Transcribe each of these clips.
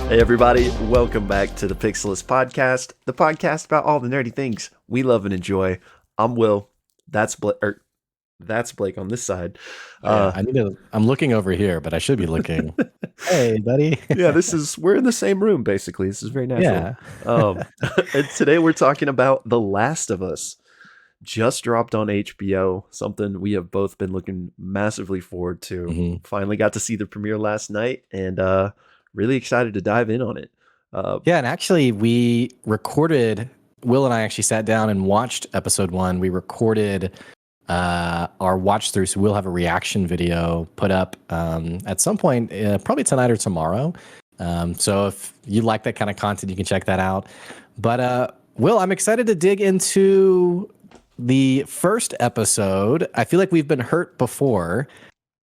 Hey everybody, welcome back to the Pixelists podcast, the podcast about all the nerdy things we love and enjoy. I'm Will. That's Blake on this side. I'm looking over here, but I should be looking. Hey, buddy. Yeah, we're in the same room basically. This is very natural. Yeah. And today we're talking about The Last of Us. Just dropped on HBO, something we have both been looking massively forward to. Mm-hmm. Finally got to see the premiere last night, and really excited to dive in on it. Yeah, and actually we recorded, Will and I actually sat down and watched episode 1. We recorded our watch through, so we'll have a reaction video put up at some point, probably tonight or tomorrow. So if you like that kind of content, you can check that out. But Will, I'm excited to dig into the first episode. I feel like we've been hurt before.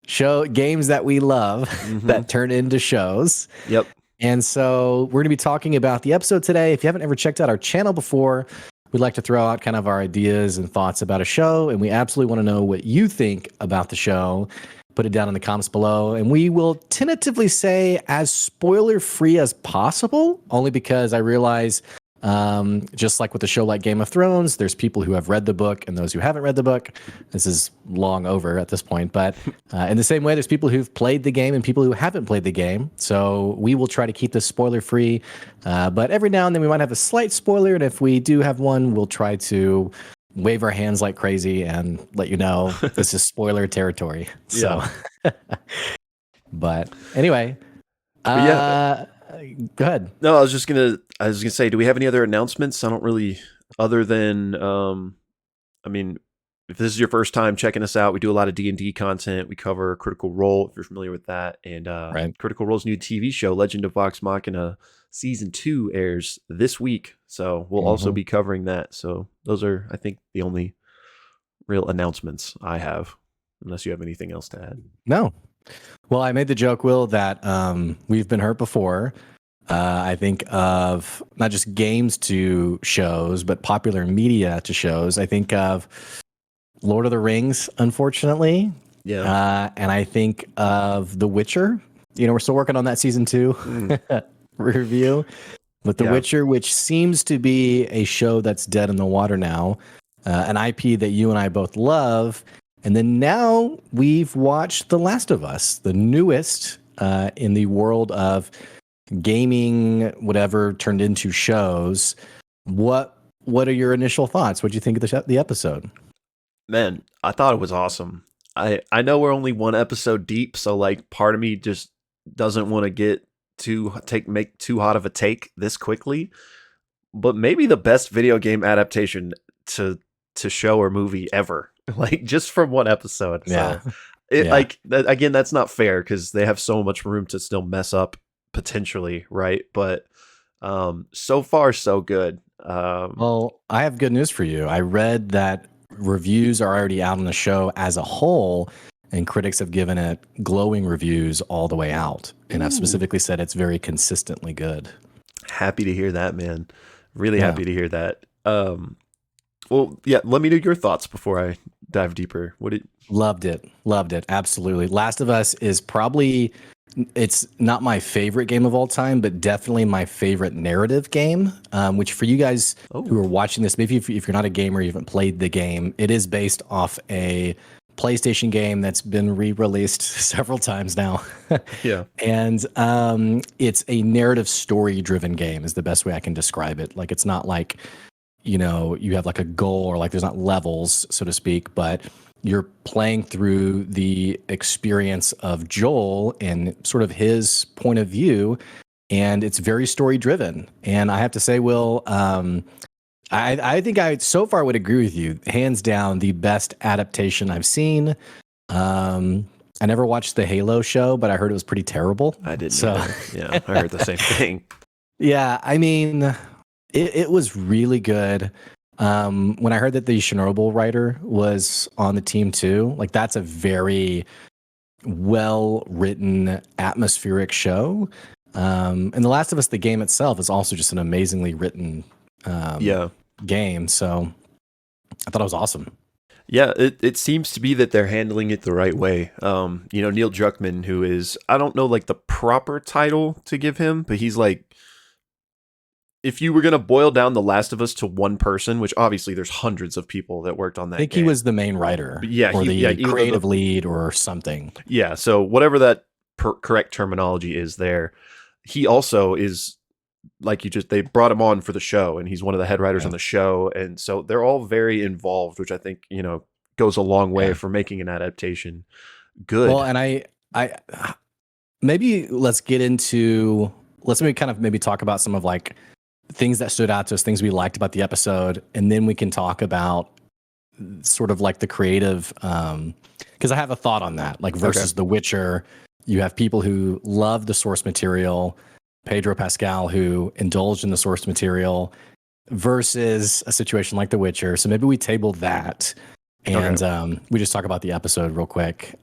Games that we love that turn into shows. Yep. And so we're going to be talking about the episode today. If you haven't ever checked out our channel before, we'd like to throw out kind of our ideas and thoughts about a show. And we absolutely want to know what you think about the show. Put it down in the comments below. And we will tentatively say as spoiler-free as possible, only because I realize just like with a show like Game of Thrones, there's people who have read the book and those who haven't read the book. This is long over at this point, but in the same way, there's people who've played the game and people who haven't played the game. So we will try to keep this spoiler free, but every now and then we might have a slight spoiler. And if we do have one, we'll try to wave our hands like crazy and let you know this is spoiler territory. So, but anyway, yeah. Go ahead. No, I was gonna say, do we have any other announcements? I don't really, other than, I mean, if this is your first time checking us out, we do a lot of D&D content. We cover Critical Role, if you're familiar with that, and Right. Critical Role's new TV show, Legend of Vox Machina, season 2 airs this week, so we'll also be covering that. So those are, I think, the only real announcements I have, unless you have anything else to add. No. Well, I made the joke, Will, that we've been hurt before. I think of not just games to shows, but popular media to shows. I think of Lord of the Rings, unfortunately. Yeah. And I think of The Witcher. You know, we're still working on that season 2 review. But The Witcher, which seems to be a show that's dead in the water now, an IP that you and I both love. And then now we've watched The Last of Us, the newest in the world of gaming, whatever turned into shows. What are your initial thoughts? What do you think of the episode? Man, I thought it was awesome. I know we're only one episode deep, so like part of me just doesn't want to make too hot of a take this quickly. But maybe the best video game adaptation to show or movie ever. Like just from one episode. Yeah. So like again, that's not fair because they have so much room to still mess up potentially, right? But so far so good. Well, I have good news for you. I read that reviews are already out on the show as a whole, and critics have given it glowing reviews all the way out. And I've specifically said it's very consistently good. Happy to hear that, man. Really happy to hear that. Well, yeah, let me know your thoughts before I dive deeper. Loved it. Absolutely. Last of Us is probably, it's not my favorite game of all time, but definitely my favorite narrative game, which for you guys who are watching this, maybe if you're not a gamer, you haven't played the game, it is based off a PlayStation game that's been re-released several times now. Yeah. And it's a narrative story-driven game is the best way I can describe it. Like, it's not like, you know, you have like a goal or like there's not levels, so to speak, but you're playing through the experience of Joel and sort of his point of view, and it's very story driven. And I have to say, Will, I think I so far would agree with you. Hands down, the best adaptation I've seen. I never watched the Halo show, but I heard it was pretty terrible. I didn't. So yeah, I heard the same thing. Yeah, I mean, it was really good. When I heard that the Chernobyl writer was on the team too, like that's a very well-written, atmospheric show. And The Last of Us, the game itself, is also just an amazingly written Yeah. game. So I thought it was awesome. Yeah, it seems to be that they're handling it the right way. Neil Druckmann, who is, I don't know like the proper title to give him, but he's like, if you were gonna boil down The Last of Us to one person, which obviously there's hundreds of people that worked on I that think he game. was the main writer But yeah, or the he was creative lead or something. yeah. So whatever that correct terminology is, there, he also is like they brought him on for the show, and he's one of the head writers Yeah. on the show, and so they're all very involved, which I think goes a long way Yeah. for making an adaptation Well, good. and I maybe let's maybe kind of maybe talk about some of like things that stood out to us, things we liked about the episode, and then we can talk about sort of like the creative, because I have a thought on that. Like versus The Witcher, you have people who love the source material, Pedro Pascal who indulged in the source material, versus a situation like The Witcher. So maybe we table that and we just talk about the episode real quick.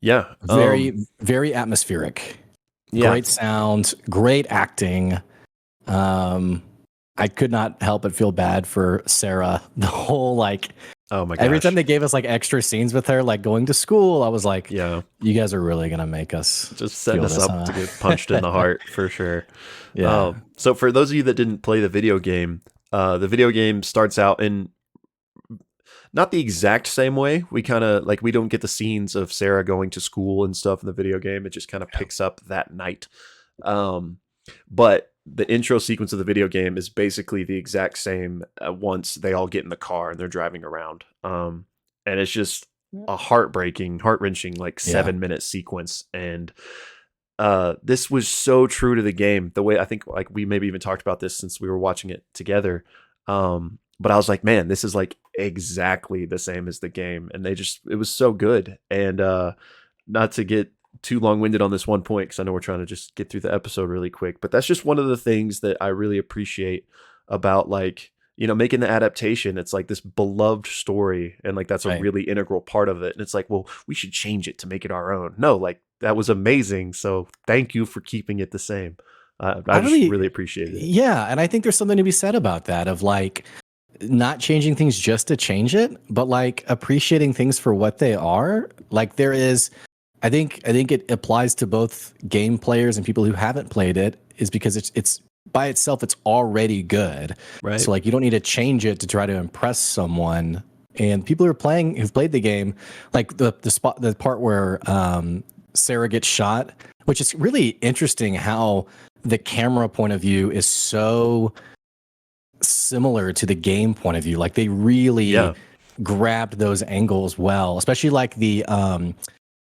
Yeah. Very atmospheric, Yeah. great sound, great acting. I could not help but feel bad for Sarah. The whole like Oh my gosh. every time they gave us like extra scenes with her, like going to school, I was like, Yeah. you guys are really gonna make us Just setting us this, up to get punched in the heart for sure. Yeah. So for those of you that didn't play the video game starts out in not the exact same way. We kind of like we don't get the scenes of Sarah going to school and stuff in the video game. It just kind of picks up that night. But the intro sequence of the video game is basically the exact same once they all get in the car and they're driving around. And it's just a heart-wrenching like 7-minute sequence. And this was so true to the game. The way I think like we maybe even talked about this since we were watching it together. But I was like, man, this is like exactly the same as the game. And it was so good. And not to get too long-winded on this one point, because I know we're trying to just get through the episode really quick, but that's just one of the things that I really appreciate about like, making the adaptation. It's like this beloved story, and like that's a really integral part of it. And it's like, well, we should change it to make it our own. No, like that was amazing. So thank you for keeping it the same. I just really appreciate it. Yeah, and I think there's something to be said about that, of like not changing things just to change it, but like appreciating things for what they are. Like there is, I think it applies to both game players and people who haven't played it, is because it's by itself, it's already good. Right. So like you don't need to change it to try to impress someone. And people who've played the game, like the part where Sarah gets shot, which is really interesting how the camera point of view is so similar to the game point of view. Like they really grabbed those angles well, especially like the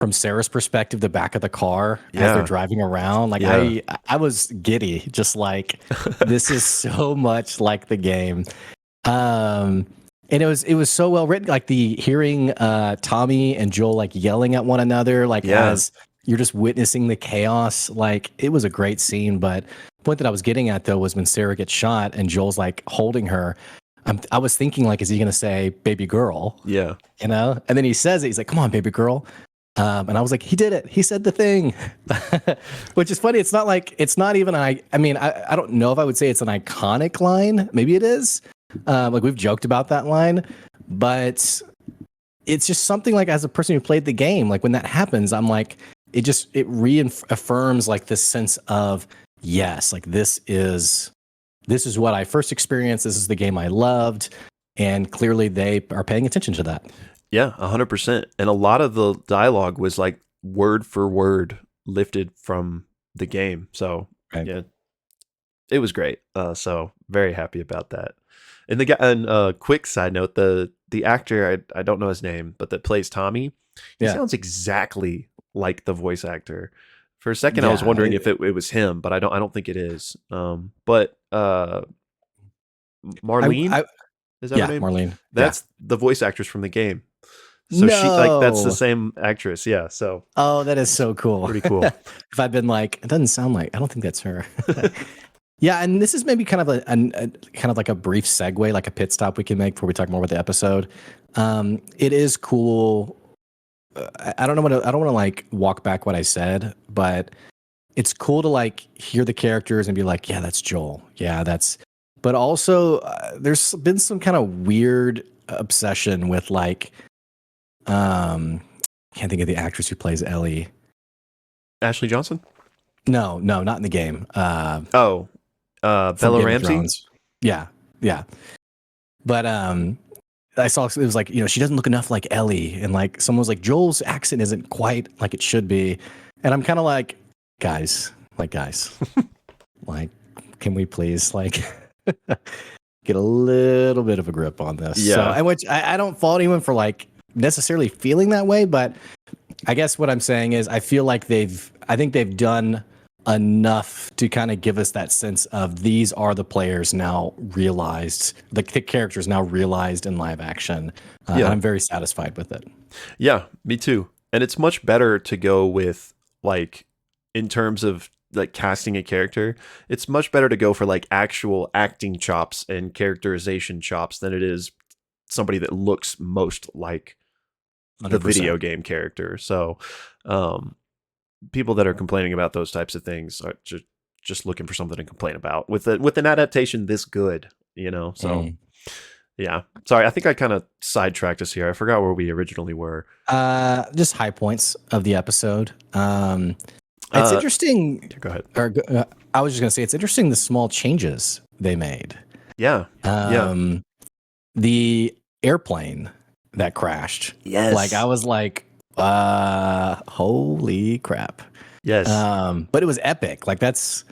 from Sarah's perspective, the back of the car as they're driving around. Like I was giddy, just like this is so much like the game. And it was so well written, like the hearing Tommy and Joel like yelling at one another, like as you're just witnessing the chaos. Like it was a great scene. But the point that I was getting at though was when Sarah gets shot and Joel's like holding her. I was thinking like, is he going to say baby girl? Yeah. And then he says it. He's like, come on, baby girl. And I was like, he did it. He said the thing, which is funny. It's not even, I don't know if I would say it's an iconic line. Maybe it is. Like we've joked about that line, but it's just something like, as a person who played the game, like when that happens, I'm like, it reaffirms like this sense of, yes, like this is what I first experienced. This is the game I loved. And clearly they are paying attention to that. Yeah, 100%. And a lot of the dialogue was like word for word lifted from the game. So yeah, it was great. So very happy about that. And quick side note, the actor, I don't know his name, but that plays Tommy, he sounds exactly like the voice actor. For a second, I was wondering if it was him, but I don't think it is. But Marlene, is that her name? Marlene. That's the voice actress from the game. So she that's the same actress. Yeah. So that is so cool. Pretty cool. If I'd been like, it doesn't sound like, I don't think that's her. Yeah, and this is maybe kind of a kind of like a brief segue, like a pit stop we can make before we talk more about the episode. It is cool. I don't want to like walk back what I said, but it's cool to like hear the characters and be like, yeah, that's Joel. Yeah, that's. But also, there's been some kind of weird obsession with like, can't think of the actress who plays Ellie. Ashley Johnson. No, no, not in the game. Oh, From Bella Game of Ramsey. Thrones. Yeah, yeah. But I saw it was like, she doesn't look enough like Ellie, and like someone was like, Joel's accent isn't quite like it should be, and I'm kind of like, guys, like, can we please like get a little bit of a grip on this? So, Yeah. and which I don't fault anyone for like necessarily feeling that way, but I guess what I'm saying is I feel like I think they've done enough to kind of give us that sense of these are the players now realized, the characters now realized in live action. And Yeah. I'm very satisfied with it. Yeah, me too. And it's much better to go with like in terms of like casting a character, it's much better to go for like actual acting chops and characterization chops than it is somebody that looks most like the 100%. video game character. So, people that are complaining about those types of things are just looking for something to complain about with an adaptation this good, So, yeah. Sorry, I think I kind of sidetracked us here. I forgot where we originally were. Just high points of the episode. It's Uh, interesting. Go ahead. I was just gonna say it's interesting the small changes they made. Yeah. Yeah. The airplane that crashed. Yes. Like I was like, holy crap. Yes. But it was epic. Like that's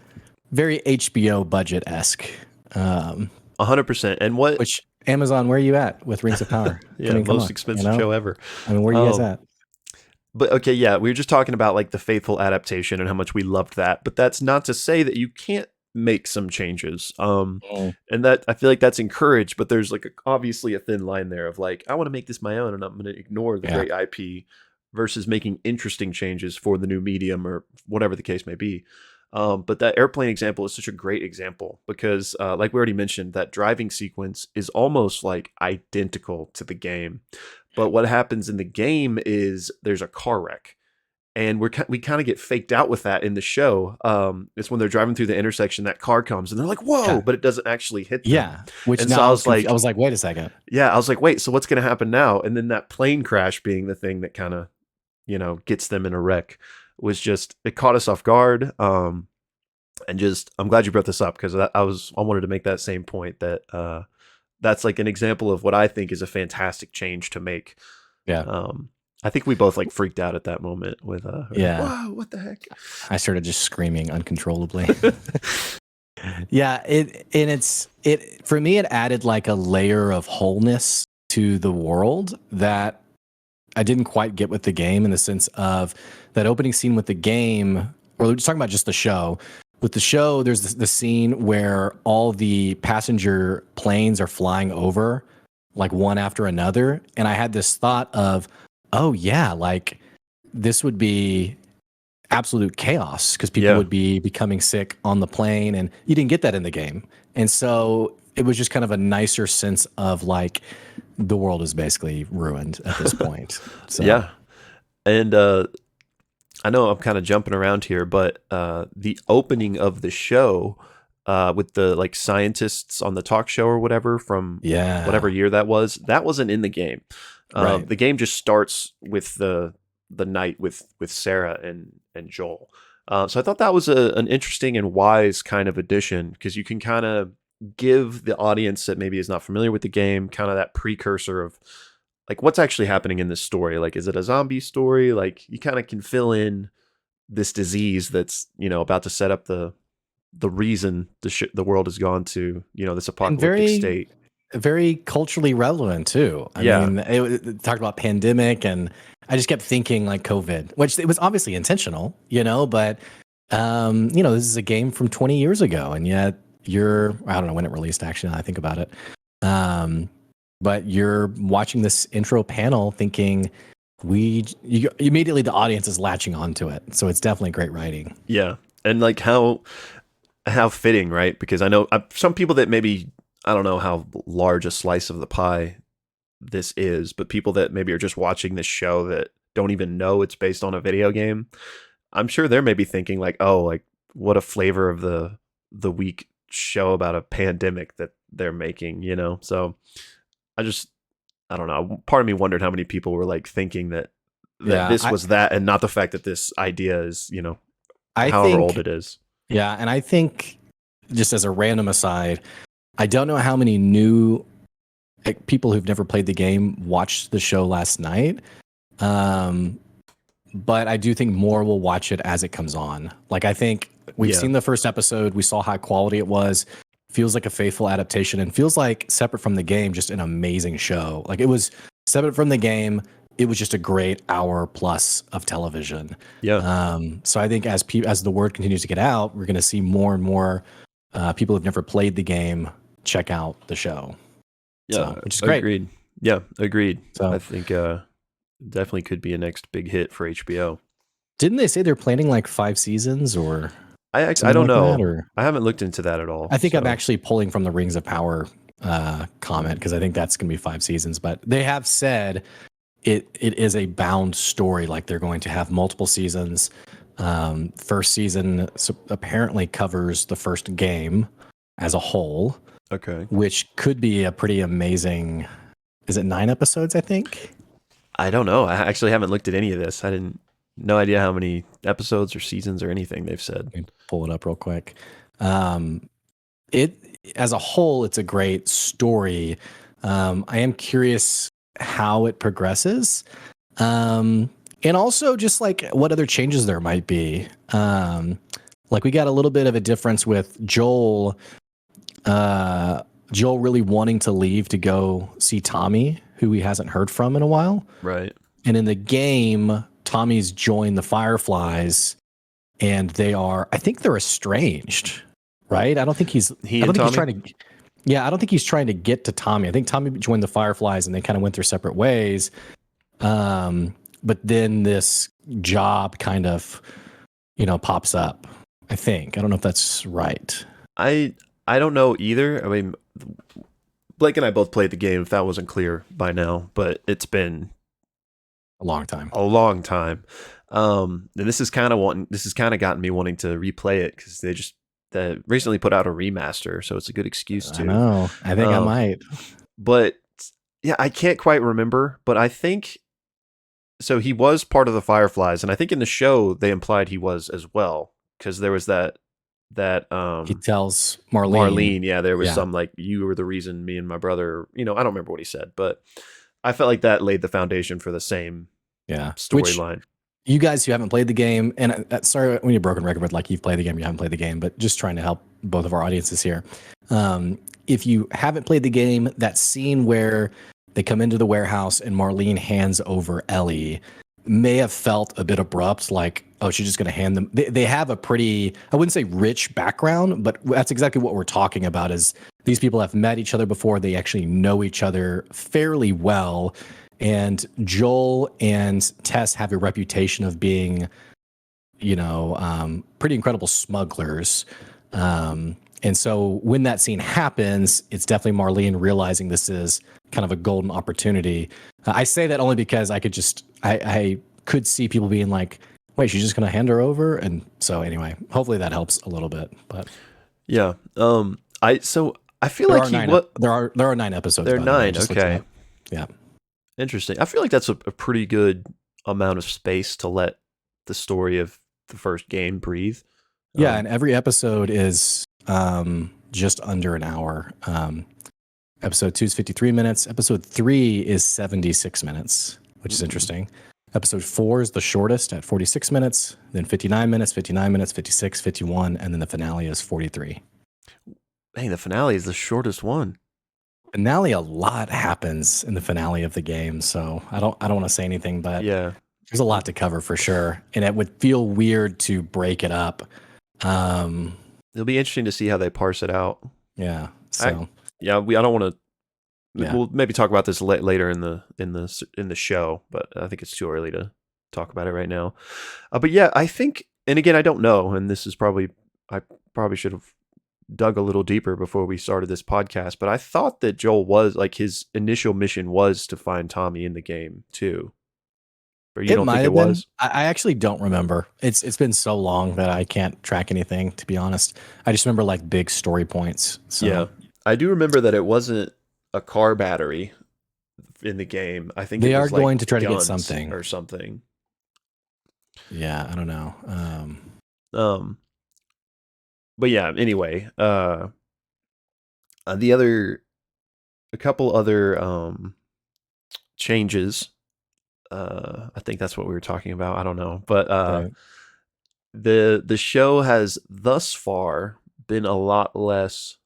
very HBO budget-esque. 100%. And what? Which Amazon, where are you at with Rings of Power? Yeah, most expensive show ever. I mean, where are you guys at? But okay, yeah, we were just talking about like the faithful adaptation and how much we loved that. But that's not to say that you can't make some changes. And that I feel like that's encouraged, but there's like obviously a thin line there of like, I want to make this my own and I'm going to ignore the great IP versus making interesting changes for the new medium or whatever the case may be. But that airplane example is such a great example because, like we already mentioned, that driving sequence is almost like identical to the game. But what happens in the game is there's a car wreck, and we kind of get faked out with that in the show. It's when they're driving through the intersection, that car comes, and they're like, "Whoa!" But it doesn't actually hit them. Yeah, which and now so I was like, "Wait a second." Yeah, I was like, "Wait, so what's going to happen now?" And then that plane crash being the thing that kind of, gets them in a wreck was just it caught us off guard. And just I'm glad you brought this up because I wanted to make that same point that that's like an example of what I think is a fantastic change to make. Yeah. I think we both like freaked out at that moment with yeah. Wow, what the heck? I started just screaming uncontrollably. Yeah, it for me it added like a layer of wholeness to the world that I didn't quite get with the game in the sense of that opening scene with the game, or we're just talking about just the show. With the show, there's the scene where all the passenger planes are flying over, like one after another. And I had this thought of, oh, yeah, like this would be absolute chaos because people would be becoming sick on the plane. And you didn't get that in the game. And so it was just kind of a nicer sense of like the world is basically ruined at this point. So. Yeah. And I know I'm kind of jumping around here, but the opening of the show with the like scientists on the talk show or whatever from whatever year that wasn't in the game. Right. The game just starts with the night with Sarah and Joel. So I thought that was an interesting and wise kind of addition because you can kind of give the audience that maybe is not familiar with the game kind of that precursor of like what's actually happening in this story. Like, is it a zombie story? Like, you kind of can fill in this disease that's about to set up the reason the world has gone to this apocalyptic state. Very culturally relevant too. I mean, it talked about pandemic, and I just kept thinking like COVID, which it was obviously intentional, but this is a game from 20 years ago, and yet I don't know when it released. Actually, now I think about it. But you're watching this intro panel thinking immediately the audience is latching onto it. So it's definitely great writing. Yeah. And like how fitting, right? Because I know some people that maybe, I don't know how large a slice of the pie this is, but people that maybe are just watching this show that don't even know it's based on a video game. I'm sure they're maybe thinking like, oh, like what a flavor of the week show about a pandemic that they're making, you know? So I just I don't know. Part of me wondered how many people were like thinking that Yeah, this was that and not the fact that this idea is, you know, I however old think it is. yeah, and I think just as a random aside, I don't know how many new like, people who've never played the game watched the show last night. Um, but I do think more will watch it as it comes on. Like I think we've Yeah. seen the first episode, we saw how quality it was. Feels like a faithful adaptation and feels like separate from the game, just an amazing show. Like it was separate from the game, it was just a great hour plus of television. Yeah. So I think as the word continues to get out, we're going to see more and more people who've never played the game check out the show. Yeah. So which is great. Agreed. Yeah. Agreed. I So think definitely could be a next big hit for HBO. didn't they say they're planning like 5 seasons or I something don't like that? know. Or I haven't looked into that at all. I think I'm So actually pulling from the Rings of Power comment because I think that's going to be 5 seasons. But they have said it is a bound story. Like they're going to have multiple seasons. First season apparently covers the first game as a whole, okay. which could be a pretty amazing. Is it 9 episodes? I think. I don't know. I actually haven't looked at any of this. I didn't no idea how many episodes or seasons or anything they've said. Let me pull it up real quick. It as a whole, it's a great story. I am curious how it progresses, and also just like what other changes there might be. Like we got a little bit of a difference with Joel. Joel really wanting to leave to go see Tommy, who he hasn't heard from in a while. Right. And in the game, Tommy's joined the Fireflies, and I think they're estranged, right? I don't think he's trying to. Yeah, I don't think he's trying to get to Tommy. I think Tommy joined the Fireflies, and they kind of went their separate ways. But then this job kind of, pops up. I think I don't know if that's right. I don't know either. I mean, Blake and I both played the game. If that wasn't clear by now, but it's been A long time. a long time. And this is kind of gotten me wanting to replay it because they recently put out a remaster, so it's a good excuse to. I know. I think I might. But yeah, I can't quite remember, but I think so. He was part of the Fireflies, and I think in the show they implied he was as well because there was that He tells Marlene. yeah, there was Yeah. some like you were the reason me and my brother, I don't remember what he said, but I felt like that laid the foundation for the same Yeah. Which storyline. you guys who haven't played the game, and sorry when you're broken record, but like you've played the game, you haven't played the game, but just trying to help both of our audiences here. If you haven't played the game, that scene where they come into the warehouse and Marlene hands over Ellie may have felt a bit abrupt, like, oh, she's just going to hand them. They have a pretty, I wouldn't say rich background, but that's exactly what we're talking about is these people have met each other before. They actually know each other fairly well. And Joel and Tess have a reputation of being, pretty incredible smugglers. And so when that scene happens, it's definitely Marlene realizing this is kind of a golden opportunity. I say that only because I could see people being like, wait, she's just going to hand her over. And so anyway, hopefully that helps a little bit, but Yeah. I feel there like are there are 9 episodes. There are by the way, I 9. just looked it Okay. up. Yeah. Interesting. I feel like that's a pretty good amount of space to let the story of the first game breathe. Yeah. And every episode is just under an hour. Episode 2 is 53 minutes. Episode 3 is 76 minutes, which is interesting. Episode 4 is the shortest at 46 minutes, then 59 minutes, 59 minutes, 56, 51, and then the finale is 43. Hey, the finale is the shortest one. Finale, a lot happens in the finale of the game, so I don't want to say anything, but Yeah. there's a lot to cover for sure, and it would feel weird to break it up. It'll be interesting to see how they parse it out. Yeah. So I don't want to. Yeah. We'll maybe talk about this later in the show, but I think it's too early to talk about it right now. But yeah, I think, and again, I don't know, and I probably should have dug a little deeper before we started this podcast, but I thought that Joel was like his initial mission was to find Tommy in the game too. Or you It don't might think it have been. was? I actually don't remember. It's been so long that I can't track anything, to be honest. I just remember like big story points. So Yeah. I do remember that it wasn't a car battery in the game. I think it they are was like going to try to get guns something. or something. Yeah, I don't know. Um, but yeah, anyway, the other, a couple other changes. I think that's what we were talking about. I don't know, but Right. the show has thus far been a lot less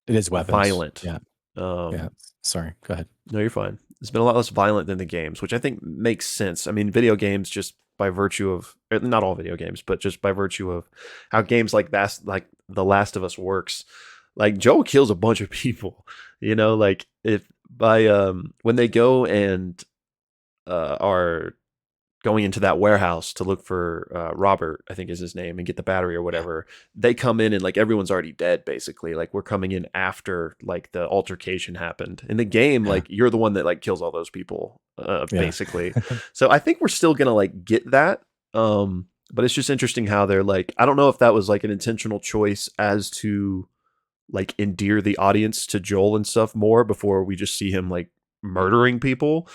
It is weapons. violent. Yeah. Yeah. Um, Sorry. Go ahead. no, you're fine. It's been a lot less violent than the games, which I think makes sense. I mean, video games just by virtue of not all video games, but just by virtue of how games like that, like The Last of Us works. Like Joel kills a bunch of people, like if by when they go and are going into that warehouse to look for Robert, I think is his name, and get the battery or Yeah. whatever. They come in and like everyone's already dead, basically. Like we're coming in after like the altercation happened. In the game, Yeah. like you're the one that like kills all those people, Yeah. basically. So I think we're still gonna like get that. But it's just interesting how they're like, I don't know if that was like an intentional choice as to like endear the audience to Joel and stuff more before we just see him like murdering people,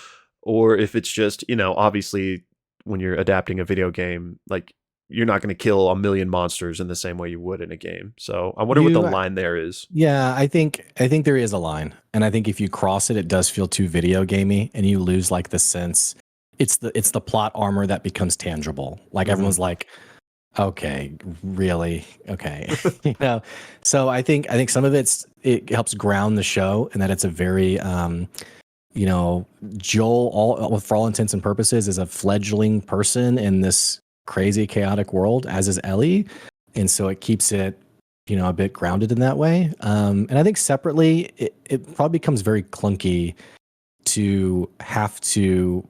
or if it's just, obviously when you're adapting a video game, like you're not going to kill a million monsters in the same way you would in a game. So I wonder what the You line there is. Yeah, I think there is a line. And I think if you cross it, it does feel too video gamey and you lose like the sense. It's the plot armor that becomes tangible. Like Hmm. everyone's like, okay, really? Okay. you know. So I think some of it helps ground the show and that it's a very you know, Joel all for all intents and purposes is a fledgling person in this crazy chaotic world, as is Ellie. And so it keeps it a bit grounded in that way. And I think separately, it probably becomes very clunky to have to.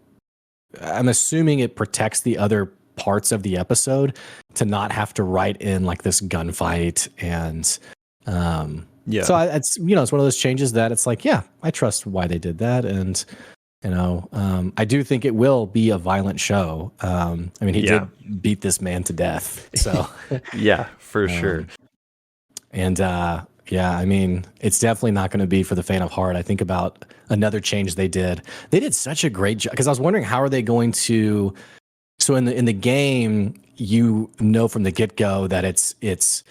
I'm assuming it protects the other parts of the episode to not have to write in like this gunfight and. Yeah. So it's it's one of those changes that it's like, yeah, I trust why they did that, and I do think it will be a violent show. I mean, he Yeah. did beat this man to death, so. Yeah, for sure. um, and yeah, I mean, it's definitely not going to be for the faint of heart. I think about another change they did. They did such a great job because I was wondering how are they going to. So in the game, from the get go that it's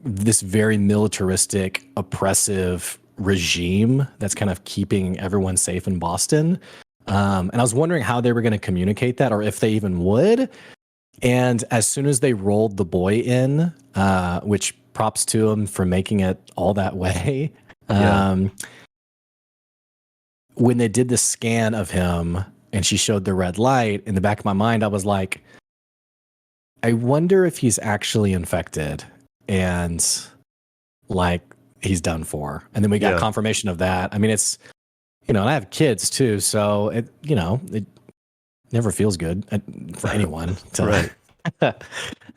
this very militaristic, oppressive regime that's kind of keeping everyone safe in Boston. And I was wondering how they were going to communicate that, or if they even would. And as soon as they rolled the boy in, which props to him for making it all that way, Yeah. um, when they did the scan of him and she showed the red light, in the back of my mind, I was like, I wonder if he's actually infected and like he's done for. And then we got Yeah. confirmation of that. I mean, it's, and I have kids too. So it never feels good for anyone to. Right.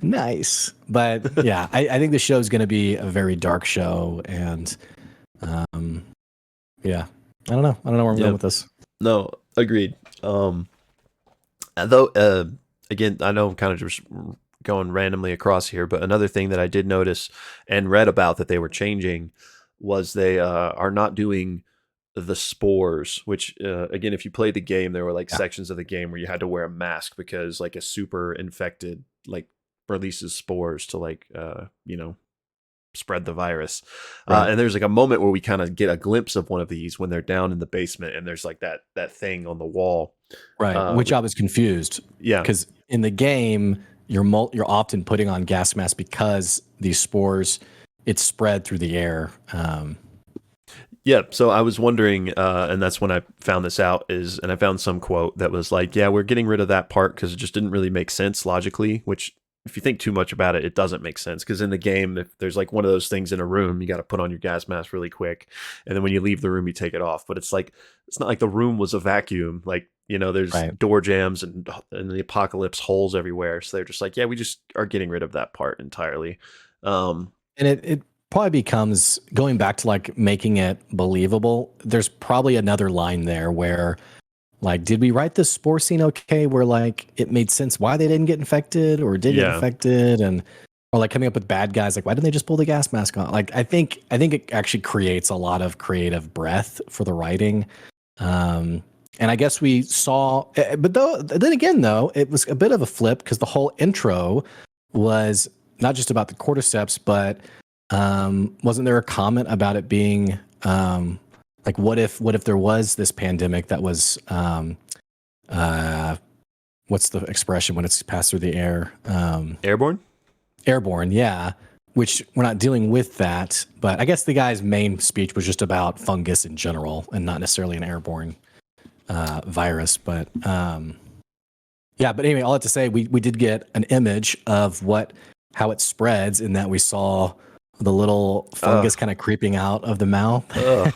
Nice. But yeah, I think the show is going to be a very dark show. And yeah, I don't know where I'm going Yeah. with this. No, agreed. Though, again, I know I'm kind of just going randomly across here, but another thing that I did notice and read about that they were changing was they are not doing the spores, which, again, if you played the game, there were like Yeah. sections of the game where you had to wear a mask because like a super infected like releases spores to like, spread the virus. Right. And there's like a moment where we kind of get a glimpse of one of these when they're down in the basement and there's like that thing on the wall. Right. Which Which, I was confused yeah. because in the game, you're often putting on gas masks because these spores, it's spread through the air. Yeah, so I was wondering, and that's when I found this out, and I found some quote that was like, yeah, we're getting rid of that part because it just didn't really make sense logically, which if you think too much about it, it doesn't make sense. Because in the game, if there's like one of those things in a room, you got to put on your gas mask really quick. And then when you leave the room, you take it off. But it's like, it's not like the room was a vacuum. Like, there's Right. door jams and the apocalypse holes everywhere. So they're just like, yeah, we just are getting rid of that part entirely. And it probably becomes going back to like making it believable. There's probably another line there where Like, did we write the spore scene okay? Where like it made sense why they didn't get infected or did get Yeah. infected, and or like coming up with bad guys. Like, why didn't they just pull the gas mask on? Like, I think it actually creates a lot of creative breath for the writing. And I guess we saw, but though then again though, it was a bit of a flip because the whole intro was not just about the cordyceps, but wasn't there a comment about it being like what if there was this pandemic that was uh, what's the expression when it's passed through the air? Airborne? Airborne, yeah. Which we're not dealing with that, but I guess the guy's main speech was just about fungus in general and not necessarily an airborne virus. But yeah, but anyway, all that to say, we did get an image of how it spreads in that we saw the little fungus kind of creeping out of the mouth. Ugh.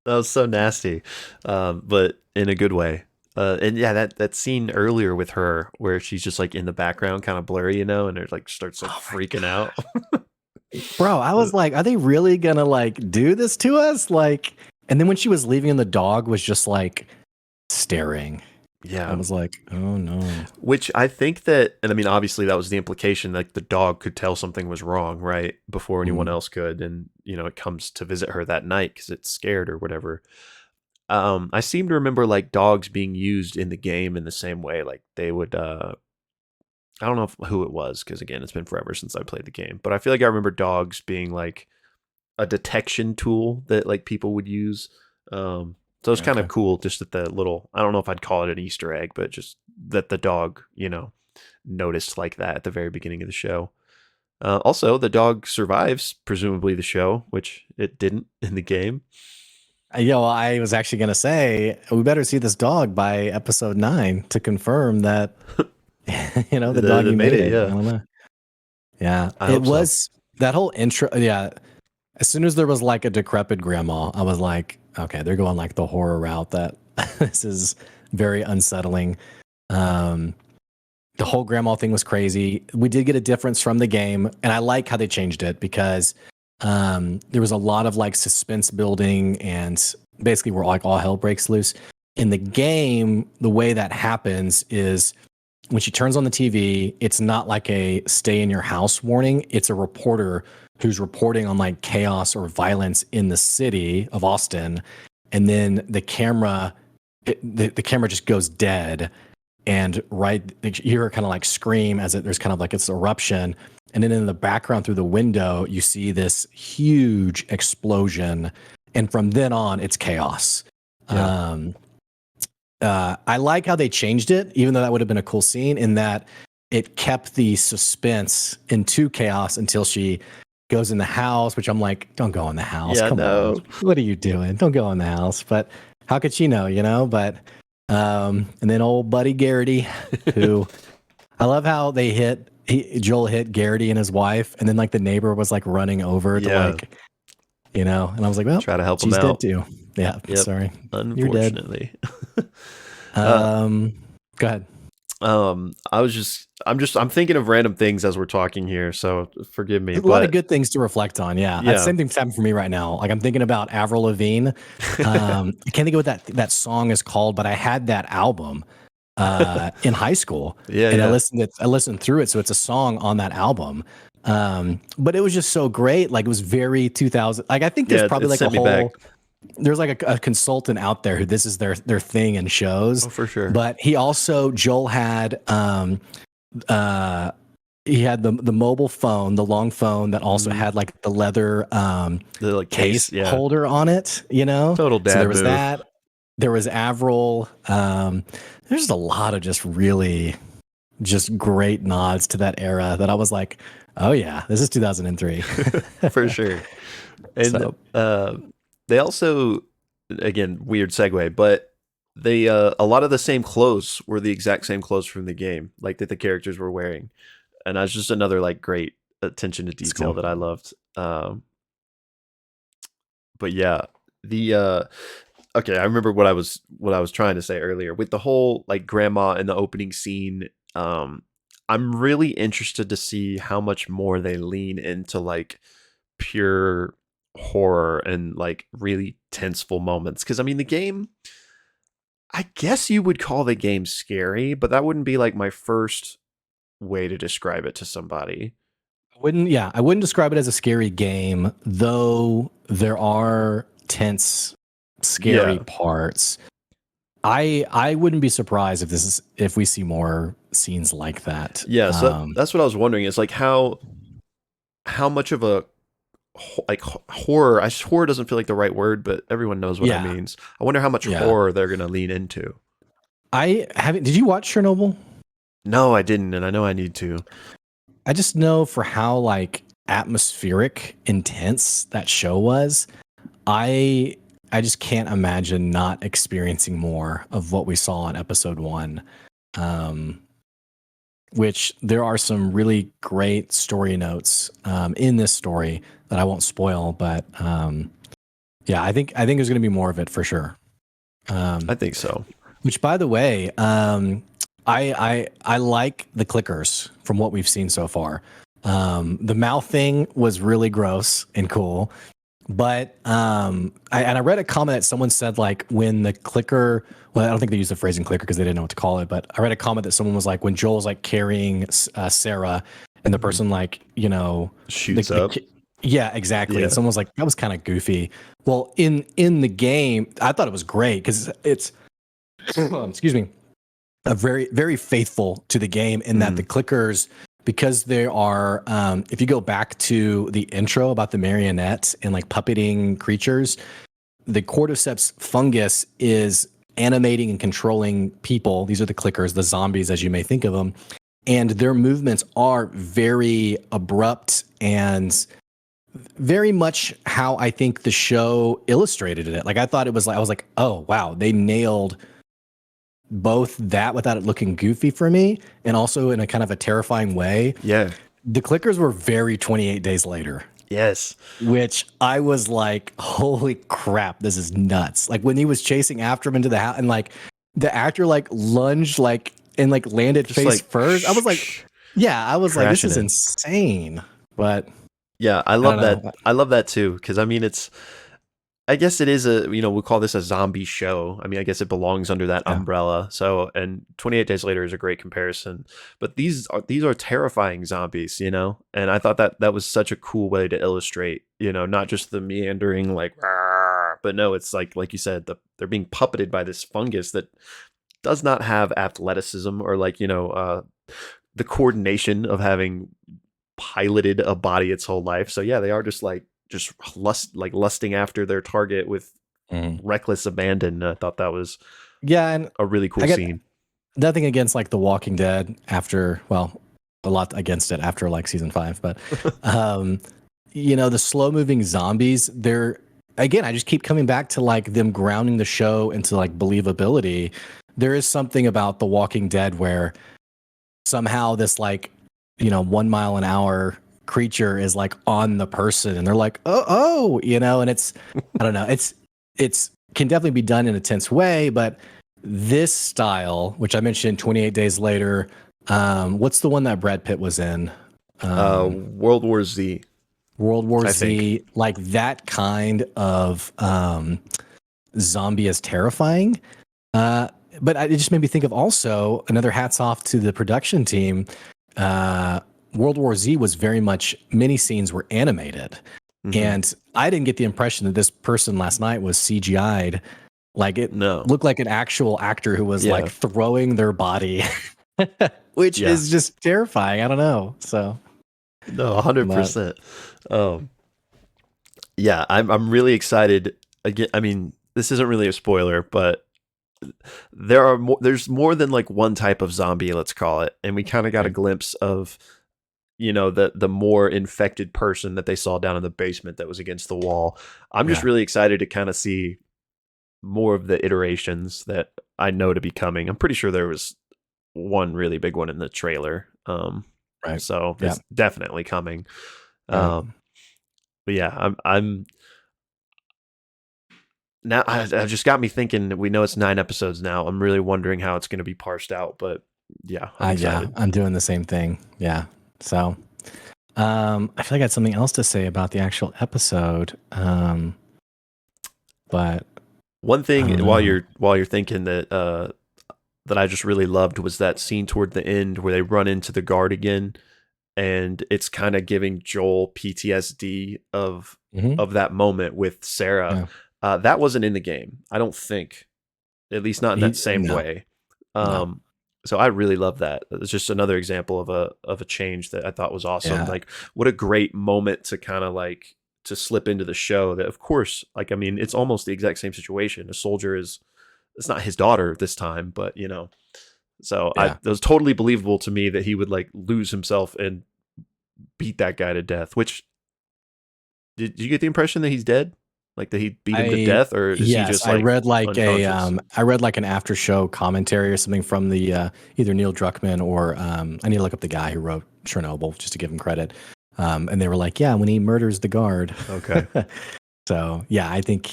That was so nasty, but in a good way. And yeah, that scene earlier with her where she's just like in the background, kind of blurry, and it like starts like freaking out. Bro, I was like, are they really gonna like do this to us? Like, and then when she was leaving and the dog was just like staring, I Yeah, was like, oh no. which I think that, and I mean, obviously that was the implication, like the dog could tell something was wrong, right, before anyone Mm, else could, and it comes to visit her that night because it's scared or whatever. I seem to remember like dogs being used in the game in the same way, like they would. I don't know who it was because again, it's been forever since I played the game, but I feel like I remember dogs being like a detection tool that like people would use. So it's kind of okay. cool just that the little, I don't know if I'd call it an Easter egg, but just that the dog, noticed like that at the very beginning of the show. Also, the dog survives presumably the show, which it didn't in the game. Yo, I was actually gonna say we better see this dog by episode 9 to confirm that the It doggy made made it, it. I yeah. don't know. Yeah, I it hope so. was that whole intro. Yeah, as soon as there was like a decrepit grandma, I was like, okay, they're going like the horror route. That this is very unsettling. Um, the whole grandma thing was crazy. We did get a difference from the game, and I like how they changed it because there was a lot of like suspense building, and basically where like all hell breaks loose. In the game, the way that happens is when she turns on the TV, it's not like a stay in your house warning. It's a reporter who's reporting on like chaos or violence in the city of Austin. And then the camera just goes dead. And right, you hear her kind of like scream as there's kind of like it's eruption. And then in the background through the window, you see this huge explosion. And from then on, it's chaos. Yeah. Um, I like how they changed it, even though that would have been a cool scene, in that it kept the suspense into chaos until she goes in the house, which I'm like, don't go in the house. Yeah, Come on. no. What are you doing? Don't go in the house. But how could she know? But and then old buddy Garrity, who I love how Joel hit Garrity and his wife, and then like the neighbor was like running over to Yeah. like, and I was like, well, Try to help him she's dead out. too. Yeah, Yep. sorry. You're dead. Unfortunately. uh, Um, Go ahead. I'm thinking of random things as we're talking here, so forgive me. A lot of But good things to reflect on. Yeah, yeah. same thing's happening for me right now. Like I'm thinking about Avril Lavigne. I can't think of what that song is called, but I had that album in high school, Yeah, and yeah. I listened through it. So it's a song on that album. But it was just so great. Like it was very 2000. Like I think there's Yeah, probably it like a sent me back. whole there's like a consultant out there who this is their thing and shows. Oh, for sure. But Joel had uh he had the mobile phone, the long phone that also Mhm. had like the leather The like case case, yeah. holder on it. Total So there dad was move. that. There was Avril. There's a lot of just great nods to that era that I was like, oh yeah, this is 2003. For sure. And So they also, again, weird segue, but they a lot of the same clothes were the exact same clothes from the game, like that the characters were wearing. And that's just another like great attention to it's detail cool. that I loved. But yeah, the okay, I remember what I was trying to say earlier with the whole like grandma in the opening scene. I'm really interested to see how much more they lean into like pure horror and like really tenseful moments, because I mean the game I guess you would call the game scary, but that wouldn't be like my first way to describe it to somebody. I wouldn't describe it as a scary game, though there are tense, scary Yeah. parts. I wouldn't be surprised if we see more scenes like that. Yeah, so that's what I was wondering. Is like how much of a like horror. Horror doesn't feel like the right word, but everyone knows what I Yeah, means. I wonder how much yeah. horror they're gonna lean into. I haven't. Did you watch Chernobyl? No, I didn't, and I know I need to. I just know for how like atmospheric, intense that show was. I I just can't imagine not experiencing more of what we saw in episode one. Um, which there are some really great story notes in this story that I won't spoil, but yeah, I think there's going to be more of it for sure. I think so. Which, by the way, I like the clickers from what we've seen so far. The mouth thing was really gross and cool, but I read a comment that someone said like when the clicker. Well, I don't think they used the phrasing clicker because they didn't know what to call it. But I read a comment that someone was like when Joel's like carrying Sarah, and the person like Shoots up. yeah, exactly. And Yeah. someone was like that was kind of goofy. Well, in the game, I thought it was great because it's excuse me, a very faithful to the game in that the clickers, because they are if you go back to the intro about the marionette and like puppeting creatures, the cordyceps fungus is animating and controlling people. These are the clickers, the zombies as you may think of them, and their movements are very abrupt and very much how I think the show illustrated it. Like I thought it was like I was like, oh wow, they nailed both that without it looking goofy for me and also in a kind of a terrifying way. Yeah. The clickers were very 28 days later, Yes. which I was like, holy crap, this is nuts. Like when he was chasing after him into the house and like the actor like lunged like and like landed Just face like first. I was like, yeah, I was like, this crashing is in. insane. But Yeah, I I don't love that. know. I love that too because I mean it's I guess it is a we call this a zombie show. I mean, I guess it belongs under that Yeah. umbrella. So, and 28 Days Later is a great comparison. But these are terrifying zombies, And I thought that was such a cool way to illustrate, not just the meandering like, "Rawr," but no, it's like you said, they're being puppeted by this fungus that does not have athleticism or like the coordination of having piloted a body its whole life. So yeah, they are just lusting after their target with Mhm. reckless abandon. I thought that was Yeah, and a really I cool get scene. nothing against like The Walking Dead after, well, a lot against it after like season 5, but um the slow moving zombies, they're again, I just keep coming back to like them grounding the show into like believability. There is something about The Walking Dead where somehow this like 1 mile an hour creature is like on the person and they're like and it's I don't know, it's can definitely be done in a tense way, but this style, which I mentioned 28 Days Later, what's the one that Brad Pitt was in, World War Z, World War I think. Z, like that kind of zombie is terrifying. But it just made me think of also another hats off to the production team. Uh, World War Z was very much many scenes were animated, Mm-hmm. and I didn't get the impression that this person last night was CGI'd. Like it No. looked like an actual actor who was like Yeah. throwing their body, which Yeah. is just terrifying. I don't know. So, No, but 100%. Um, yeah, I'm really excited. Again, I mean, this isn't really a spoiler, but there's more than like one type of zombie, let's call it, and we kind of got a right. glimpse of the more infected person that they saw down in the basement that was against the wall. I'm just Yeah, really excited to kind of see more of the iterations that I know to be coming. I'm pretty sure there was one really big one in the trailer. right. So Yeah, it's definitely coming. right. Um, but yeah, I'm now I've just got me thinking. We know it's 9 episodes now. I'm really wondering how it's going to be parsed out. But yeah, I'm Yeah, excited. I'm doing the same thing. Yeah. So, I feel like I had something else to say about the actual episode. But One I thing don't while know. you're thinking that I just really loved was that scene toward the end where they run into the guard again, and it's kind of giving Joel PTSD Hmm. of that moment with Sarah. Yeah. That wasn't in the game, I don't think, at least not in that same No, way. no. Um, so I really love that. It's just another example of a change that I thought was awesome. Yeah. Like, what a great moment to kind of like to slip into the show. That of course, like I mean, it's almost the exact same situation. A soldier is it's not his daughter this time, but you know. So I it Yeah. was totally believable to me that he would like lose himself and beat that guy to death. Which did you get the impression that he's dead? Like that he beat him to I death, or is he Yes, just like unconscious? I read like an after show commentary or something from the either Neil Druckmann or I need to look up the guy who wrote Chernobyl just to give him credit. And they were like, yeah, when he murders the guard. Okay. So yeah, I think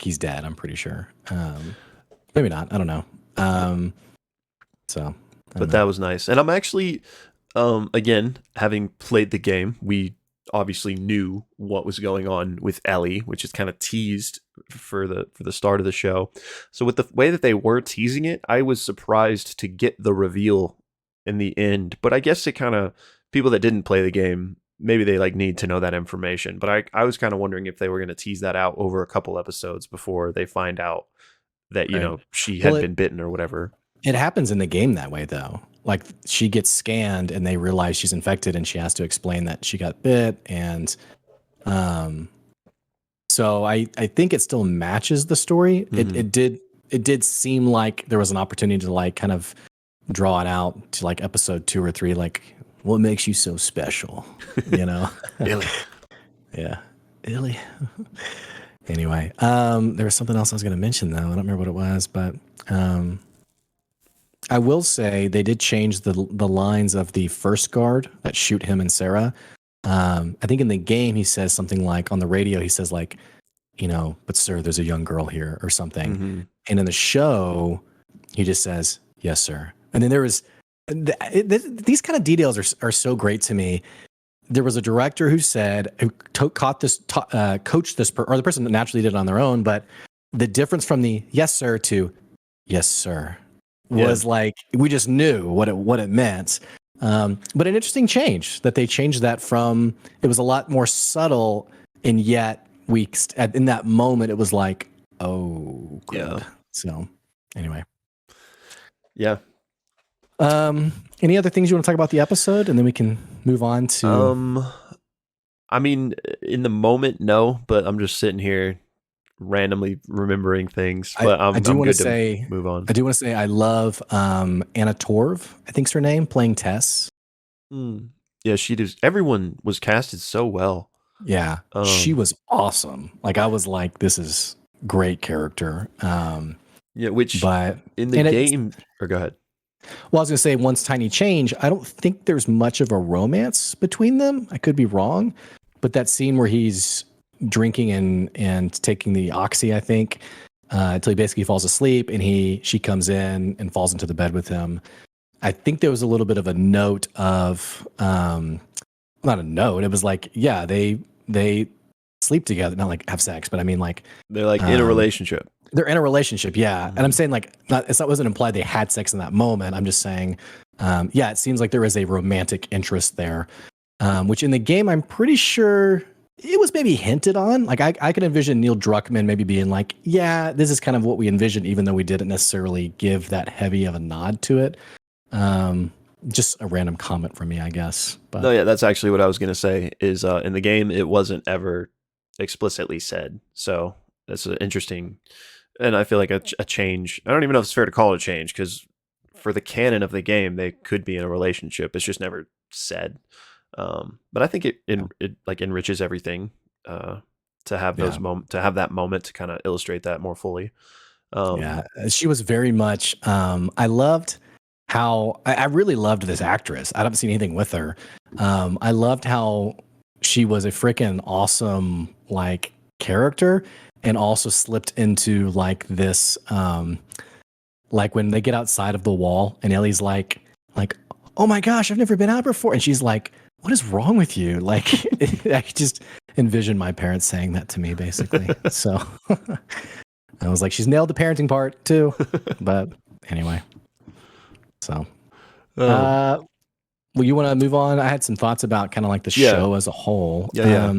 he's dead. I'm pretty sure. Maybe not. I don't know. Um, so I don't But know. that was nice. And I'm actually again, having played the game, we obviously knew what was going on with Ellie, which is kind of teased for the start of the show. So with the way that they were teasing it, I was surprised to get the reveal in the end. But I guess it kind of people that didn't play the game, maybe they like need to know that information. But I was kind of wondering if they were going to tease that out over a couple episodes before they find out that, you Right. know, she Well, had been bitten or whatever. it happens in the game that way though. Like she gets scanned and they realize she's infected and she has to explain that she got bit and um so I think it still matches the story. Mm-hmm. It did seem like there was an opportunity to like kind of draw it out to like episode 2 or 3 like what makes you so special, you know? Ellie. Yeah. Really? Anyway, there was something else I was going to mention though. I don't remember what it was, but um I will say they did change the lines of the first guard that shoot him and Sarah. I think in the game he says something like on the radio he says like, you know, but sir, there's a young girl here or something. Mm-hmm. And in the show, he just says, yes, sir. And then there was these kind of details are so great to me. There was a director who said who coached this or the person that naturally did it on their own, but the difference from the yes sir to yes sir Yeah. was like we just knew what it meant. But an interesting change that they changed that from it was a lot more subtle, and yet in that moment it was like, oh, Yeah. good. So anyway, Yeah. any other things you want to talk about the episode, and then we can move on to. Um, I mean, in the moment, no, but I'm just sitting here randomly remembering things. But I do I'm want to good to say move on. I do want to say I love Anna Torv. I think's her name, playing Tess. Mm. Yeah, she does. Everyone was casted so well. Yeah, she Um, was awesome. Like I was like, this is great character. yeah, which But in the and it game, or go ahead. well, I was gonna say one tiny change. I don't think there's much of a romance between them. I could be wrong, but that scene where he's drinking and taking the oxy, I think, until he basically falls asleep, and she comes in and falls into the bed with him. I think there was a little bit of a note of not a note. It was like, yeah, they sleep together, not like have sex, but I mean like They're like in a um, relationship. they're in a relationship, yeah. And I'm Mhm. saying like that wasn't implied they had sex in that moment. I'm just saying, yeah, it seems like there is a romantic interest there, which in the game I'm pretty sure it was maybe hinted on. Like I can envision Neil Druckmann maybe being like, yeah, this is kind of what we envisioned, even though we didn't necessarily give that heavy of a nod to it. Just a random comment from me, I guess. No, But yeah, that's actually what I was gonna say. Is in the game it wasn't ever explicitly said, so that's an interesting, and I feel like a change. I don't even know if it's fair to call it a change because for the canon of the game, they could be in a relationship. It's just never said. But I think it like enriches everything to have yeah, to have that moment to kind of illustrate that more fully. Um, yeah, she was very much. I loved how I really loved this actress. I haven't seen anything with her. I loved how she was a freaking awesome like character, and also slipped into like this. Like when they get outside of the wall, and Ellie's like, oh my gosh, I've never been out before, and she's like, what is wrong with you? Like, I just envision my parents saying that to me, basically. So, I was like, she's nailed the parenting part too. But anyway, so Um, uh, well, you want to move on? I had some thoughts about kind of like the yeah, show as a whole. yeah.